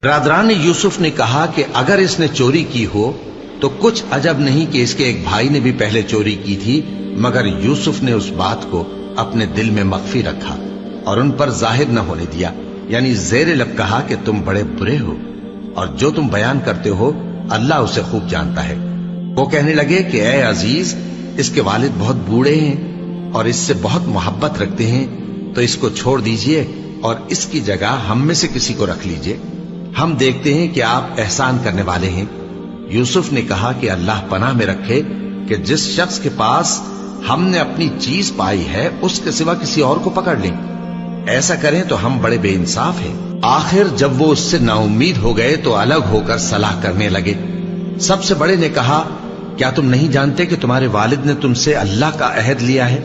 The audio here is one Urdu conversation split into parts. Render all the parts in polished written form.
برادران یوسف نے کہا کہ اگر اس نے چوری کی ہو تو کچھ عجب نہیں کہ اس کے ایک بھائی نے بھی پہلے چوری کی تھی، مگر یوسف نے اس بات کو اپنے دل میں مخفی رکھا اور ان پر ظاہر نہ ہونے دیا، یعنی زیر لب کہا کہ تم بڑے برے ہو اور جو تم بیان کرتے ہو اللہ اسے خوب جانتا ہے۔ وہ کہنے لگے کہ اے عزیز، اس کے والد بہت بوڑھے ہیں اور اس سے بہت محبت رکھتے ہیں، تو اس کو چھوڑ دیجئے اور اس کی جگہ ہم میں سے کسی کو رکھ لیجئے، ہم دیکھتے ہیں کہ آپ احسان کرنے والے ہیں۔ یوسف نے کہا کہ اللہ پناہ میں رکھے کہ جس شخص کے پاس ہم نے اپنی چیز پائی ہے اس کے سوا کسی اور کو پکڑ لیں، ایسا کریں تو ہم بڑے بے انصاف ہیں۔ آخر جب وہ اس سے نا امید ہو گئے تو الگ ہو کر صلاح کرنے لگے۔ سب سے بڑے نے کہا، کیا تم نہیں جانتے کہ تمہارے والد نے تم سے اللہ کا عہد لیا ہے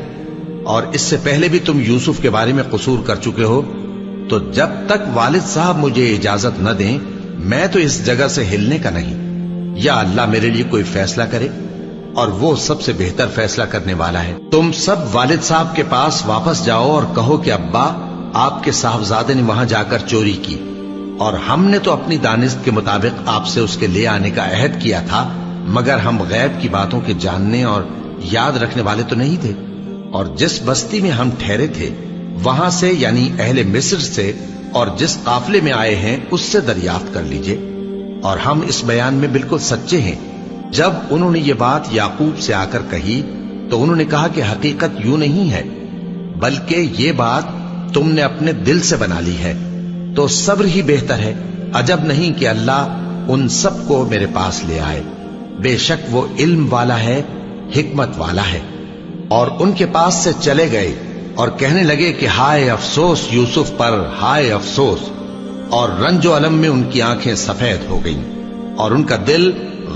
اور اس سے پہلے بھی تم یوسف کے بارے میں قصور کر چکے ہو؟ تو جب تک والد صاحب مجھے اجازت نہ دیں میں تو اس جگہ سے ہلنے کا نہیں، یا اللہ میرے لیے کوئی فیصلہ کرے اور وہ سب سے بہتر فیصلہ کرنے والا ہے۔ تم سب والد صاحب کے پاس واپس جاؤ اور کہو کہ ابا، آپ کے صاحبزادے نے وہاں جا کر چوری کی اور ہم نے تو اپنی دانست کے مطابق آپ سے اس کے لے آنے کا عہد کیا تھا، مگر ہم غیب کی باتوں کے جاننے اور یاد رکھنے والے تو نہیں تھے، اور جس بستی میں ہم ٹھہرے تھے وہاں سے یعنی اہل مصر سے اور جس قافلے میں آئے ہیں اس سے دریافت کر لیجئے، اور ہم اس بیان میں بالکل سچے ہیں۔ جب انہوں نے یہ بات یعقوب سے آ کر کہی تو انہوں نے کہا کہ حقیقت یوں نہیں ہے، بلکہ یہ بات تم نے اپنے دل سے بنا لی ہے، تو صبر ہی بہتر ہے۔ عجب نہیں کہ اللہ ان سب کو میرے پاس لے آئے، بے شک وہ علم والا ہے، حکمت والا ہے۔ اور ان کے پاس سے چلے گئے اور کہنے لگے کہ ہائے افسوس یوسف پر، ہائے افسوس، اور رنج و الم میں ان کی آنکھیں سفید ہو گئیں اور ان کا دل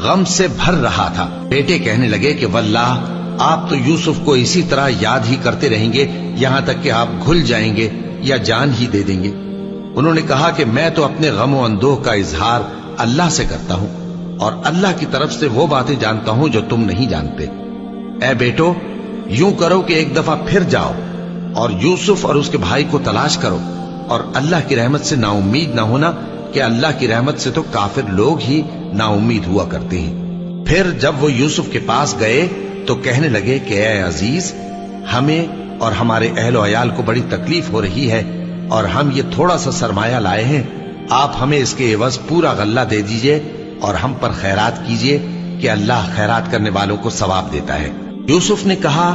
غم سے بھر رہا تھا۔ بیٹے کہنے لگے کہ واللہ آپ تو یوسف کو اسی طرح یاد ہی کرتے رہیں گے یہاں تک کہ آپ گھل جائیں گے یا جان ہی دے دیں گے۔ انہوں نے کہا کہ میں تو اپنے غم و اندوہ کا اظہار اللہ سے کرتا ہوں اور اللہ کی طرف سے وہ باتیں جانتا ہوں جو تم نہیں جانتے۔ اے بیٹو، یوں کرو کہ ایک دفعہ پھر جاؤ اور یوسف اور اس کے بھائی کو تلاش کرو، اور اللہ کی رحمت سے نا امید نہ ہونا کہ اللہ کی رحمت سے تو کافر لوگ ہی نا امید ہوا کرتے ہیں۔ پھر جب وہ یوسف کے پاس گئے تو کہنے لگے کہ اے عزیز، ہمیں اور ہمارے اہل و عیال کو بڑی تکلیف ہو رہی ہے اور ہم یہ تھوڑا سا سرمایہ لائے ہیں، آپ ہمیں اس کے عوض پورا غلہ دے دیجئے اور ہم پر خیرات کیجئے کہ اللہ خیرات کرنے والوں کو ثواب دیتا ہے۔ یوسف نے کہا،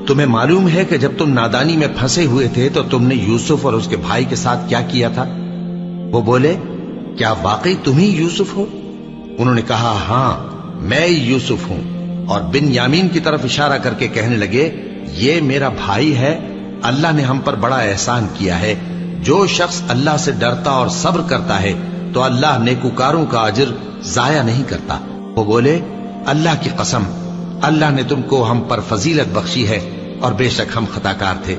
تمہیں معلوم ہے کہ جب تم نادانی میں پھنسے ہوئے تھے تو تم نے یوسف اور اس کے بھائی کے ساتھ کیا کیا تھا؟ وہ بولے، کیا واقعی تم ہی یوسف ہو؟ انہوں نے کہا، ہاں میں یوسف ہوں، اور بن یامین کی طرف اشارہ کر کے کہنے لگے، یہ میرا بھائی ہے، اللہ نے ہم پر بڑا احسان کیا ہے۔ جو شخص اللہ سے ڈرتا اور صبر کرتا ہے تو اللہ نیکوکاروں کا اجر ضائع نہیں کرتا۔ وہ بولے، اللہ کی قسم، اللہ نے تم کو ہم پر فضیلت بخشی ہے اور بے شک ہم خطا کار تھے۔